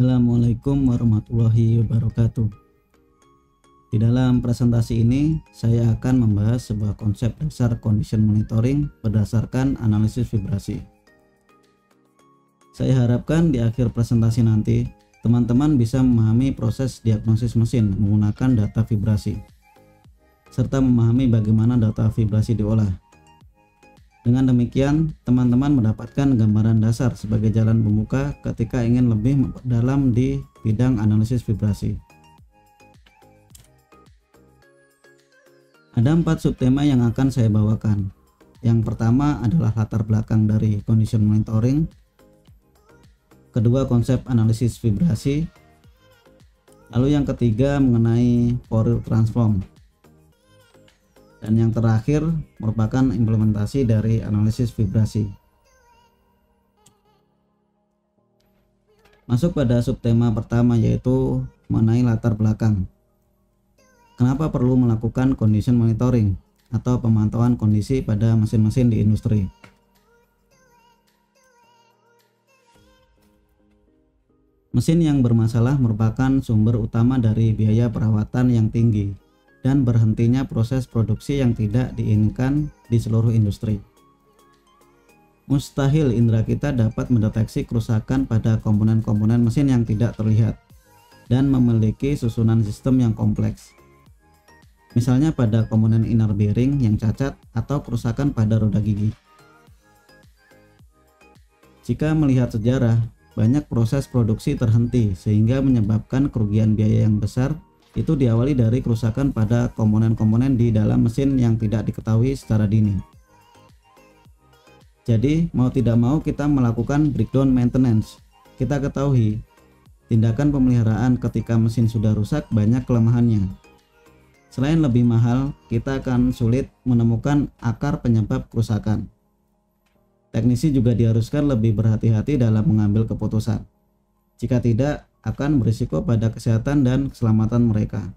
Assalamualaikum warahmatullahi wabarakatuh. Di dalam presentasi ini, saya akan membahas sebuah konsep dasar condition monitoring berdasarkan analisis vibrasi. Saya harapkan di akhir presentasi nanti, teman-teman bisa memahami proses diagnosis mesin menggunakan data vibrasi, serta memahami bagaimana data vibrasi diolah. Dengan demikian, teman-teman mendapatkan gambaran dasar sebagai jalan pembuka ketika ingin lebih dalam di bidang analisis vibrasi. Ada 4 subtema yang akan saya bawakan. Yang pertama adalah latar belakang dari condition monitoring. Kedua, konsep analisis vibrasi. Lalu yang ketiga mengenai Fourier transform. Dan yang terakhir merupakan implementasi dari analisis vibrasi. Masuk pada subtema pertama, yaitu mengenai latar belakang. Kenapa perlu melakukan condition monitoring atau pemantauan kondisi pada mesin-mesin di industri? Mesin yang bermasalah merupakan sumber utama dari biaya perawatan yang tinggi dan berhentinya proses produksi yang tidak diinginkan di seluruh industri. Mustahil indera kita dapat mendeteksi kerusakan pada komponen-komponen mesin yang tidak terlihat dan memiliki susunan sistem yang kompleks. Misalnya pada komponen inner bearing yang cacat atau kerusakan pada roda gigi. Jika melihat sejarah, banyak proses produksi terhenti sehingga menyebabkan kerugian biaya yang besar. Itu diawali dari kerusakan pada komponen-komponen di dalam mesin yang tidak diketahui secara dini. Jadi, mau tidak mau kita melakukan breakdown maintenance. Kita ketahui, tindakan pemeliharaan ketika mesin sudah rusak banyak kelemahannya. Selain lebih mahal, kita akan sulit menemukan akar penyebab kerusakan. Teknisi juga diharuskan lebih berhati-hati dalam mengambil keputusan. Jika tidak, akan berisiko pada kesehatan dan keselamatan mereka.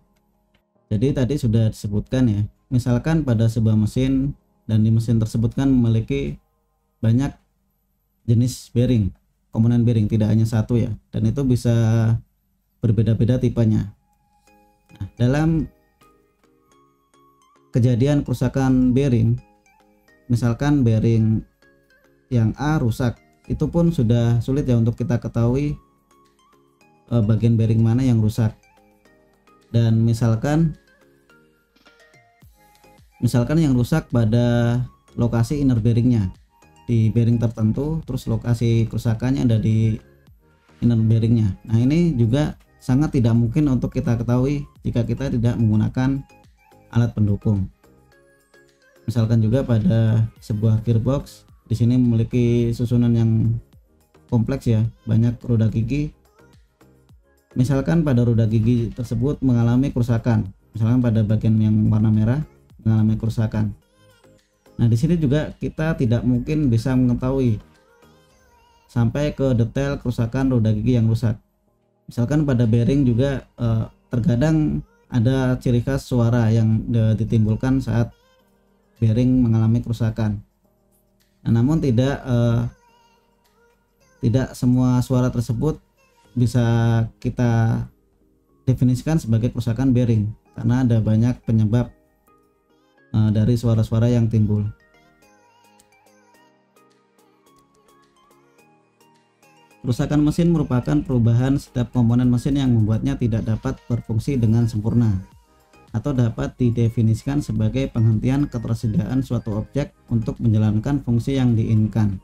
Jadi tadi sudah disebutkan ya, misalkan pada sebuah mesin dan di mesin tersebut kan memiliki banyak jenis bearing, komponen bearing, tidak hanya satu ya, dan itu bisa berbeda-beda tipenya. Nah, dalam kejadian kerusakan bearing, misalkan bearing yang A rusak, itu pun sudah sulit ya untuk kita ketahui bagian bearing mana yang rusak. Dan misalkan yang rusak pada lokasi inner bearingnya, di bearing tertentu, terus lokasi kerusakannya ada di inner bearingnya. Nah, ini juga sangat tidak mungkin untuk kita ketahui jika kita tidak menggunakan alat pendukung. Misalkan juga pada sebuah gearbox, di sini memiliki susunan yang kompleks ya, banyak roda gigi. Misalkan pada roda gigi tersebut mengalami kerusakan, misalkan pada bagian yang warna merah mengalami kerusakan. Nah, di sini juga kita tidak mungkin bisa mengetahui sampai ke detail kerusakan roda gigi yang rusak. Misalkan pada bearing juga terkadang ada ciri khas suara yang ditimbulkan saat bearing mengalami kerusakan. Nah, namun tidak semua suara tersebut bisa kita definisikan sebagai kerusakan bearing, karena ada banyak penyebab dari suara-suara yang timbul. Kerusakan mesin merupakan perubahan setiap komponen mesin yang membuatnya tidak dapat berfungsi dengan sempurna atau dapat didefinisikan sebagai penghentian ketersediaan suatu objek untuk menjalankan fungsi yang diinginkan.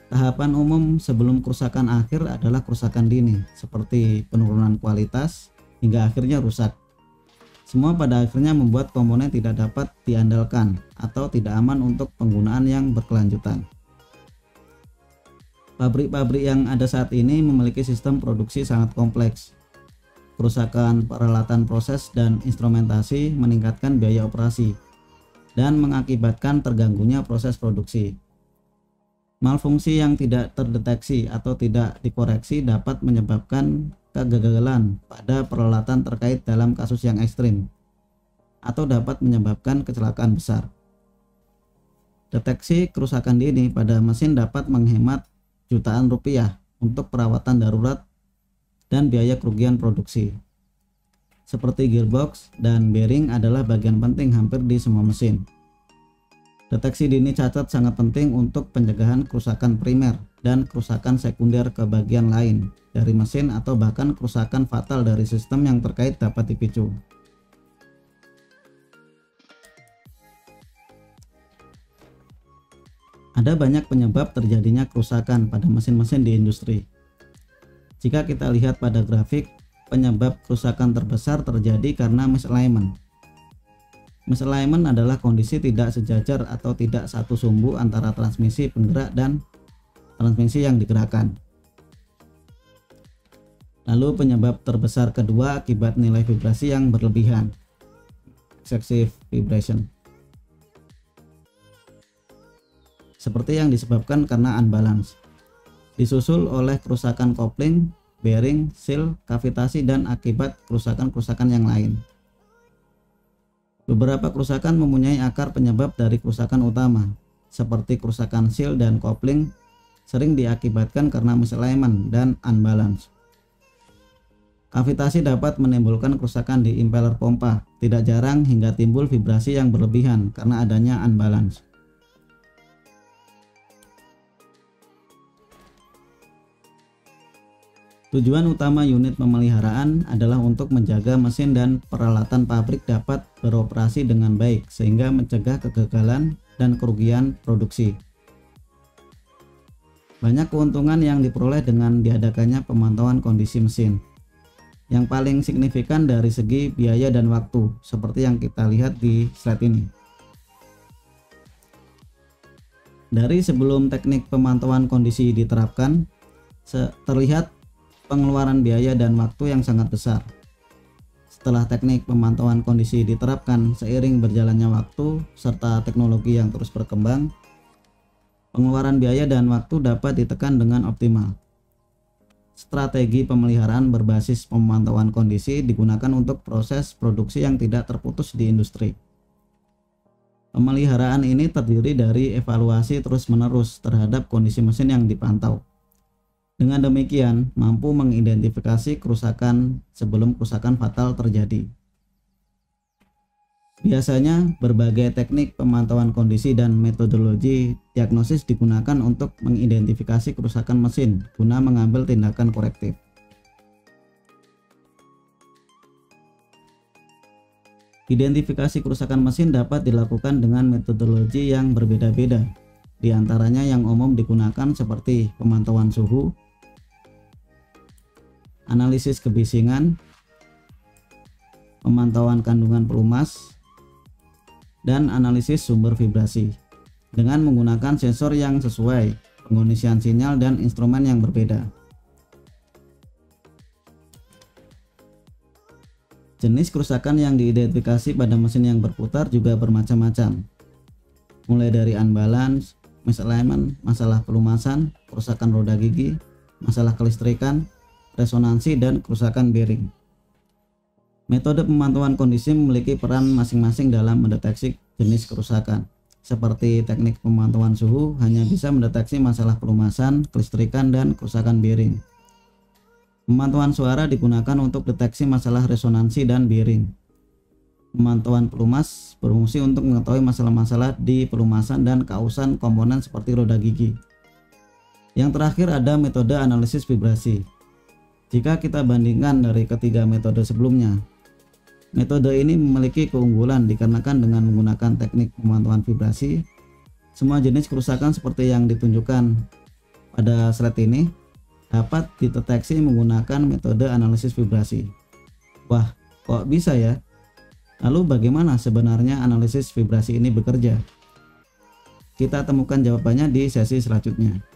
Tahapan umum sebelum kerusakan akhir adalah kerusakan dini, seperti penurunan kualitas hingga akhirnya rusak. Semua pada akhirnya membuat komponen tidak dapat diandalkan atau tidak aman untuk penggunaan yang berkelanjutan. Pabrik-pabrik yang ada saat ini memiliki sistem produksi sangat kompleks. Kerusakan peralatan proses dan instrumentasi meningkatkan biaya operasi dan mengakibatkan terganggunya proses produksi. Malfungsi yang tidak terdeteksi atau tidak dikoreksi dapat menyebabkan kegagalan pada peralatan terkait dalam kasus yang ekstrim, atau dapat menyebabkan kecelakaan besar. Deteksi kerusakan dini pada mesin dapat menghemat jutaan rupiah untuk perawatan darurat dan biaya kerugian produksi. Seperti gearbox dan bearing adalah bagian penting hampir di semua mesin. Deteksi dini cacat sangat penting untuk pencegahan kerusakan primer dan kerusakan sekunder ke bagian lain dari mesin atau bahkan kerusakan fatal dari sistem yang terkait dapat dipicu. Ada banyak penyebab terjadinya kerusakan pada mesin-mesin di industri. Jika kita lihat pada grafik, penyebab kerusakan terbesar terjadi karena misalignment. Misalignment adalah kondisi tidak sejajar atau tidak satu sumbu antara transmisi penggerak dan transmisi yang digerakkan. Lalu penyebab terbesar kedua akibat nilai vibrasi yang berlebihan, excessive vibration, seperti yang disebabkan karena unbalance, disusul oleh kerusakan kopling, bearing, seal, kavitasi, dan akibat kerusakan-kerusakan yang lain. Beberapa kerusakan mempunyai akar penyebab dari kerusakan utama, seperti kerusakan seal dan kopling sering diakibatkan karena misalignment dan unbalance. Kavitasi dapat menimbulkan kerusakan di impeller pompa, tidak jarang hingga timbul vibrasi yang berlebihan karena adanya unbalance. Tujuan utama unit pemeliharaan adalah untuk menjaga mesin dan peralatan pabrik dapat beroperasi dengan baik sehingga mencegah kegagalan dan kerugian produksi. Banyak keuntungan yang diperoleh dengan diadakannya pemantauan kondisi mesin. Yang paling signifikan dari segi biaya dan waktu, seperti yang kita lihat di slide ini. Dari sebelum teknik pemantauan kondisi diterapkan, terlihat pengeluaran biaya dan waktu yang sangat besar. Setelah teknik pemantauan kondisi diterapkan seiring berjalannya waktu serta teknologi yang terus berkembang, pengeluaran biaya dan waktu dapat ditekan dengan optimal. Strategi pemeliharaan berbasis pemantauan kondisi digunakan untuk proses produksi yang tidak terputus di industri. Pemeliharaan ini terdiri dari evaluasi terus-menerus terhadap kondisi mesin yang dipantau. Dengan demikian, mampu mengidentifikasi kerusakan sebelum kerusakan fatal terjadi. Biasanya, berbagai teknik pemantauan kondisi dan metodologi diagnosis digunakan untuk mengidentifikasi kerusakan mesin guna mengambil tindakan korektif. Identifikasi kerusakan mesin dapat dilakukan dengan metodologi yang berbeda-beda. Di antaranya yang umum digunakan seperti pemantauan suhu, analisis kebisingan, pemantauan kandungan pelumas, dan analisis sumber vibrasi dengan menggunakan sensor yang sesuai, pengondisian sinyal, dan instrumen yang berbeda. Jenis kerusakan yang diidentifikasi pada mesin yang berputar juga bermacam-macam, mulai dari unbalance, misalignment, masalah pelumasan, kerusakan roda gigi, masalah kelistrikan, resonansi, dan kerusakan bearing. Metode pemantauan kondisi memiliki peran masing-masing dalam mendeteksi jenis kerusakan. Seperti teknik pemantauan suhu hanya bisa mendeteksi masalah pelumasan, kelistrikan, dan kerusakan bearing. Pemantauan suara digunakan untuk deteksi masalah resonansi dan bearing. Pemantauan pelumas berfungsi untuk mengetahui masalah-masalah di pelumasan dan kausan komponen seperti roda gigi. Yang terakhir ada metode analisis vibrasi. Jika kita bandingkan dari ketiga metode sebelumnya, metode ini memiliki keunggulan dikarenakan dengan menggunakan teknik pemantauan vibrasi, semua jenis kerusakan seperti yang ditunjukkan pada slide ini dapat dideteksi menggunakan metode analisis vibrasi. Wah, kok bisa ya? Lalu bagaimana sebenarnya analisis vibrasi ini bekerja? Kita temukan jawabannya di sesi selanjutnya.